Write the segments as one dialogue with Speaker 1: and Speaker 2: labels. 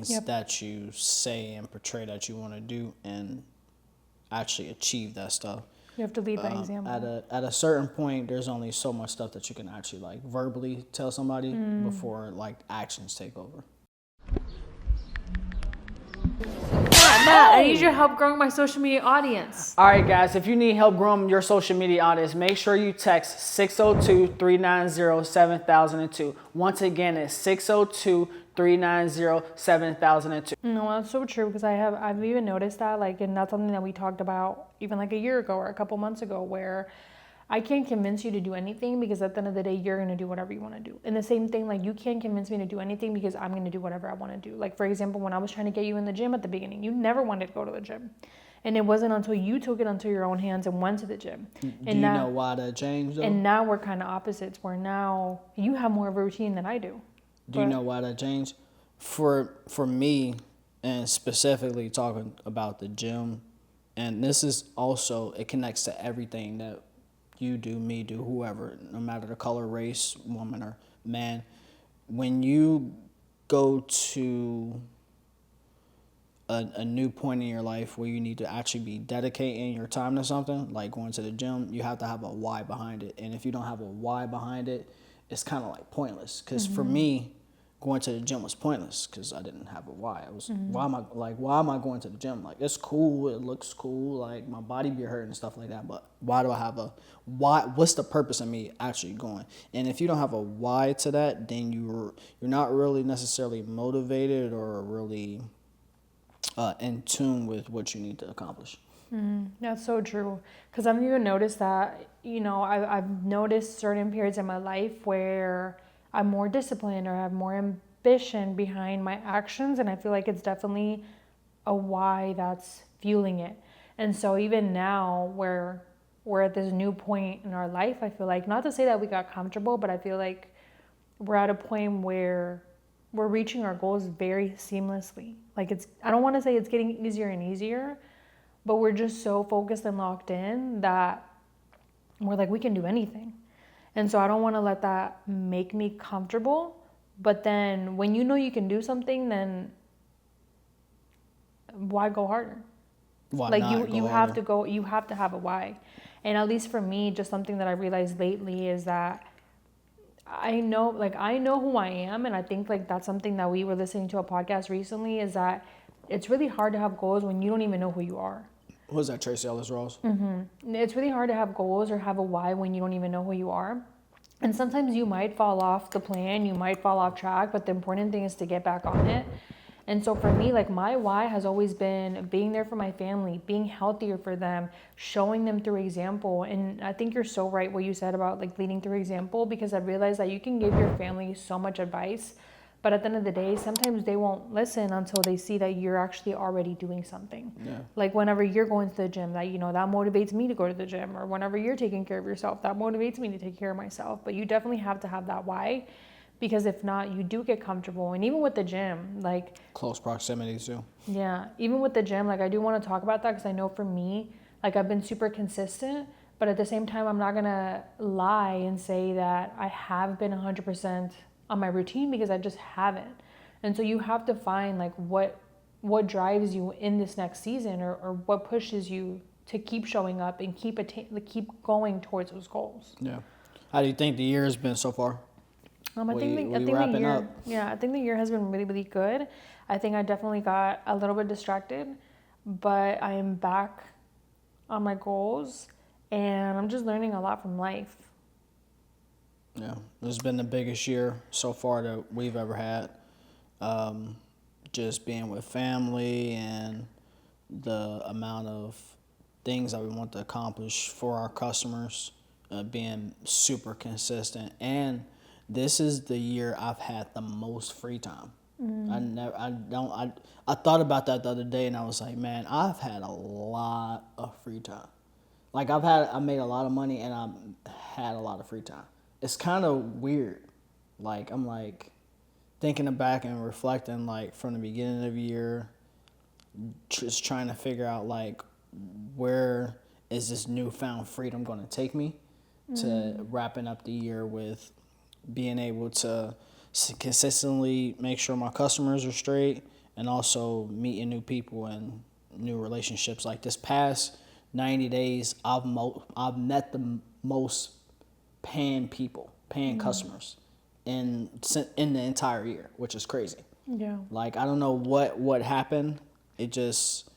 Speaker 1: things that you say and portray that you want to do and actually achieve that stuff.
Speaker 2: You have to lead by example.
Speaker 1: At a certain point, there's only so much stuff that you can actually like verbally tell somebody before like actions take over.
Speaker 2: Matt, I need your help growing my social media audience.
Speaker 3: All right, guys, if you need help growing your social media audience, make sure you text 602-390-7002. Once again, it's 602-390-7002.
Speaker 2: No, that's so true because I've even noticed that, like, and that's something that we talked about even like a year ago or a couple months ago, where I can't convince you to do anything because at the end of the day, you're going to do whatever you want to do. And the same thing, like, you can't convince me to do anything because I'm going to do whatever I want to do. Like, for example, when I was trying to get you in the gym at the beginning, you never wanted to go to the gym. And it wasn't until you took it into your own hands and went to the gym.
Speaker 1: Do you know why that changed, though?
Speaker 2: And now we're kind of opposites, where now you have more of a routine than I do.
Speaker 1: Do you know why that changed? For me, and specifically talking about the gym, and this is also, it connects to everything that you do, me do, whoever, no matter the color, race, woman or man. When you go to a new point in your life where you need to actually be dedicating your time to something, like going to the gym, you have to have a why behind it. And if you don't have a why behind it, it's kind of like pointless. Because for me, going to the gym was pointless because I didn't have a why. It was why am I going to the gym? Like, it's cool, it looks cool, like my body be hurting and stuff like that. But why do I have a why? What's the purpose of me actually going? And if you don't have a why to that, then you're not really necessarily motivated or really in tune with what you need to accomplish.
Speaker 2: That's so true. Because I've even noticed that, I've noticed certain periods in my life where I'm more disciplined or have more ambition behind my actions. And I feel like it's definitely a why that's fueling it. And so even now where we're at this new point in our life, I feel like, not to say that we got comfortable, but I feel like we're at a point where we're reaching our goals very seamlessly. Like, I don't want to say it's getting easier and easier, but we're just so focused and locked in that we're like, we can do anything. And so I don't want to let that make me comfortable. But then when you know you can do something, then why go harder?
Speaker 1: Why
Speaker 2: like
Speaker 1: not
Speaker 2: you
Speaker 1: go
Speaker 2: have
Speaker 1: harder?
Speaker 2: to go, you have to have a why. And at least for me, just something that I realized lately is that I know who I am. And I think like that's something that we were listening to a podcast recently, is that it's really hard to have goals when you don't even know who you are.
Speaker 1: What was that, Tracy Ellis Ross?
Speaker 2: It's really hard to have goals or have a why when you don't even know who you are. And sometimes you might fall off the plan, you might fall off track, but the important thing is to get back on it. And so for me, like, my why has always been being there for my family, being healthier for them, showing them through example. And I think you're so right what you said about like leading through example, because I realized that you can give your family so much advice, but at the end of the day, sometimes they won't listen until they see that you're actually already doing something.
Speaker 1: Yeah.
Speaker 2: Like whenever you're going to the gym, that, that motivates me to go to the gym, or whenever you're taking care of yourself, that motivates me to take care of myself. But you definitely have to have that why, because if not, you do get comfortable. And even with the gym, like
Speaker 1: Close proximity too.
Speaker 2: yeah, even with the gym, like I do want to talk about that because I know for me, like I've been super consistent, but at the same time, I'm not gonna lie and say that I have been 100% on my routine, because I just haven't. And so you have to find like what drives you in this next season, or what pushes you to keep showing up and keep going towards those goals.
Speaker 1: Yeah. How do you think the year has been so far?
Speaker 2: I think the year has been really, really good. I think I definitely got a little bit distracted, but I am back on my goals, and I'm just learning a lot from life.
Speaker 1: Yeah, this has been the biggest year so far that we've ever had. Just being with family and the amount of things that we want to accomplish for our customers, being super consistent. And this is the year I've had the most free time. I thought about that the other day, and I was like, man, I've had a lot of free time. Like I made a lot of money, and I had a lot of free time. It's kind of weird. Like, I'm like thinking back and reflecting, like from the beginning of the year, just trying to figure out like where is this newfound freedom going to take me, to wrapping up the year with being able to consistently make sure my customers are straight and also meeting new people and new relationships. Like this past 90 days, I've met the most paying customers in the entire year, which is crazy.
Speaker 2: Yeah.
Speaker 1: Like I don't know what happened. It just,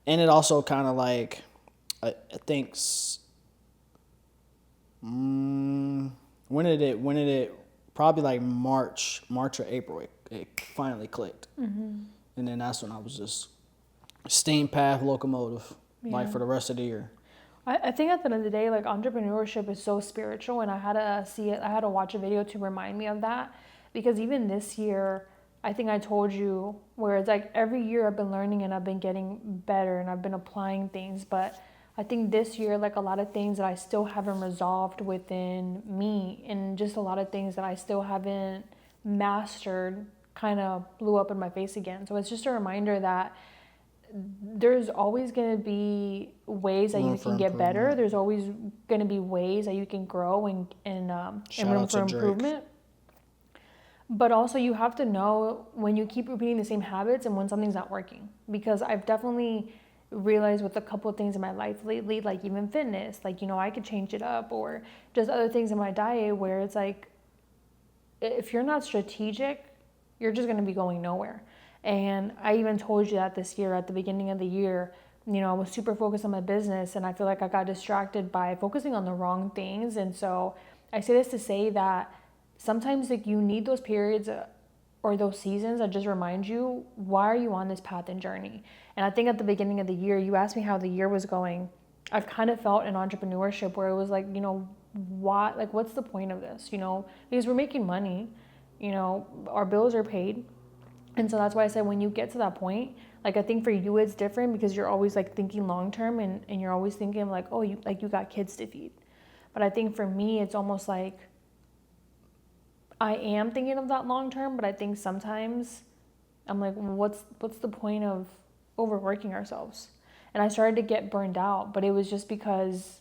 Speaker 1: and it also kind of like I think when did it probably like March or April it finally clicked. And then that's when I was just steam path locomotive like for the rest of the year.
Speaker 2: I think at the end of the day, like entrepreneurship is so spiritual, and I had to see it. I had to watch a video to remind me of that, because even this year, I think I told you where it's like every year I've been learning and I've been getting better and I've been applying things, but I think this year, like a lot of things that I still haven't resolved within me, and just a lot of things that I still haven't mastered, kind of blew up in my face again. So it's just a reminder that there's always going to be ways that you can get better. There's always going to be ways that you can grow and room for improvement. But also you have to know when you keep repeating the same habits and when something's not working. Because I've definitely realized with a couple of things in my life lately, like even fitness, like, you know, I could change it up, or just other things in my diet where it's like, if you're not strategic, you're just going to be going nowhere. And I even told you that this year at the beginning of the year, you know, I was super focused on my business, and I feel like I got distracted by focusing on the wrong things. And so I say this to say that sometimes like you need those periods or those seasons that just remind you, why are you on this path and journey? And I think at the beginning of the year, you asked me how the year was going. I've kind of felt in entrepreneurship where it was like, you know, what's the point of this? You know, because we're making money, you know, our bills are paid. And so that's why I said when you get to that point, like I think for you it's different because you're always like thinking long term, and you're always thinking like, oh, you got kids to feed. But I think for me it's almost like I am thinking of that long term, but I think sometimes I'm like, what's the point of overworking ourselves? And I started to get burned out, but it was just because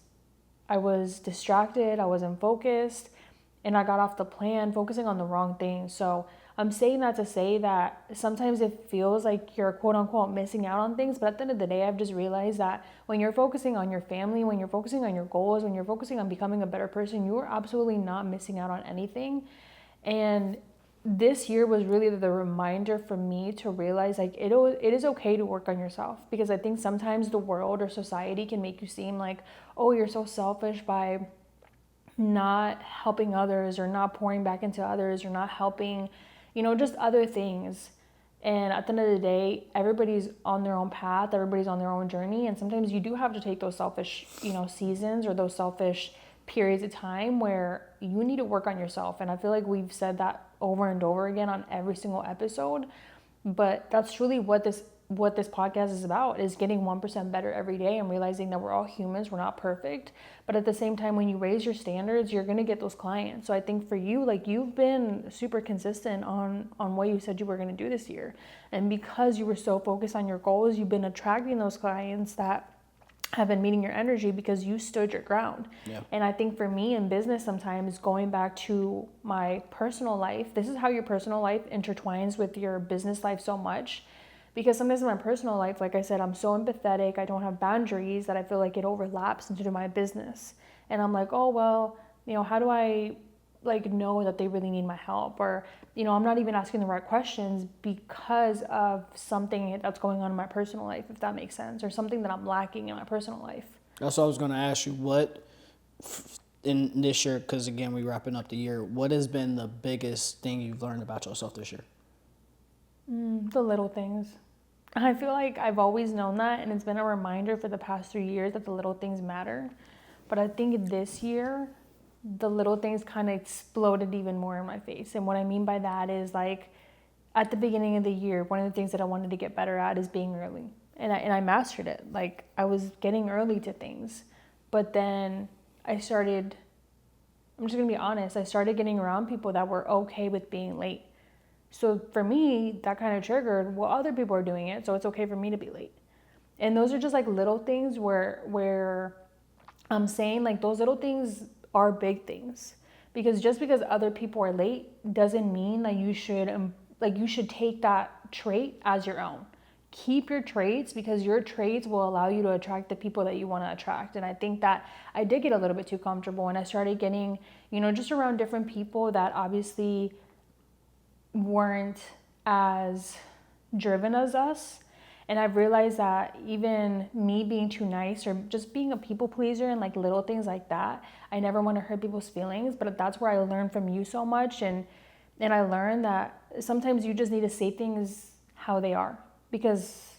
Speaker 2: I was distracted, I wasn't focused, and I got off the plan focusing on the wrong things. So I'm saying that to say that sometimes it feels like you're quote unquote missing out on things, but at the end of the day, I've just realized that when you're focusing on your family, when you're focusing on your goals, when you're focusing on becoming a better person, you are absolutely not missing out on anything. And this year was really the reminder for me to realize like it is okay to work on yourself, because I think sometimes the world or society can make you seem like, oh, you're so selfish by not helping others or not pouring back into others or not helping, you know, just other things. And at the end of the day, everybody's on their own path, everybody's on their own journey, and sometimes you do have to take those selfish, you know, seasons or those selfish periods of time where you need to work on yourself. And I feel like we've said that over and over again on every single episode, but that's truly what this podcast is about, is getting 1% better every day and realizing that we're all humans, we're not perfect. But at the same time, when you raise your standards, you're going to get those clients. So I think for you, like you've been super consistent on what you said you were going to do this year. And because you were so focused on your goals, you've been attracting those clients that have been meeting your energy because you stood your ground. Yeah. And I think for me in business, sometimes going back to my personal life, this is how your personal life intertwines with your business life so much. Because sometimes in my personal life, like I said, I'm so empathetic, I don't have boundaries, that I feel like it overlaps into my business. And I'm like, oh, well, you know, how do I like know that they really need my help? Or, you know, I'm not even asking the right questions because of something that's going on in my personal life, if that makes sense, or something that I'm lacking in my personal life.
Speaker 1: That's what I was going to ask you. What in this year, because again, we're wrapping up the year, what has been the biggest thing you've learned about yourself this year?
Speaker 2: The little things. I feel like I've always known that, and it's been a reminder for the past 3 years that the little things matter. But I think this year, the little things kind of exploded even more in my face. And what I mean by that is, like, at the beginning of the year, one of the things that I wanted to get better at is being early. And I mastered it. Like, I was getting early to things. But then I'm just going to be honest, I started getting around people that were okay with being late. So for me, that kind of triggered, well, other people are doing it, so it's okay for me to be late. And those are just like little things where I'm saying like those little things are big things. Because just because other people are late doesn't mean that you should take that trait as your own. Keep your traits, because your traits will allow you to attract the people that you want to attract. And I think that I did get a little bit too comfortable, and I started getting, just around different people that obviously weren't as driven as us. And I've realized that even me being too nice or just being a people pleaser and like little things like that, I never want to hurt people's feelings. But that's where I learned from you so much. And I learned that sometimes you just need to say things how they are, because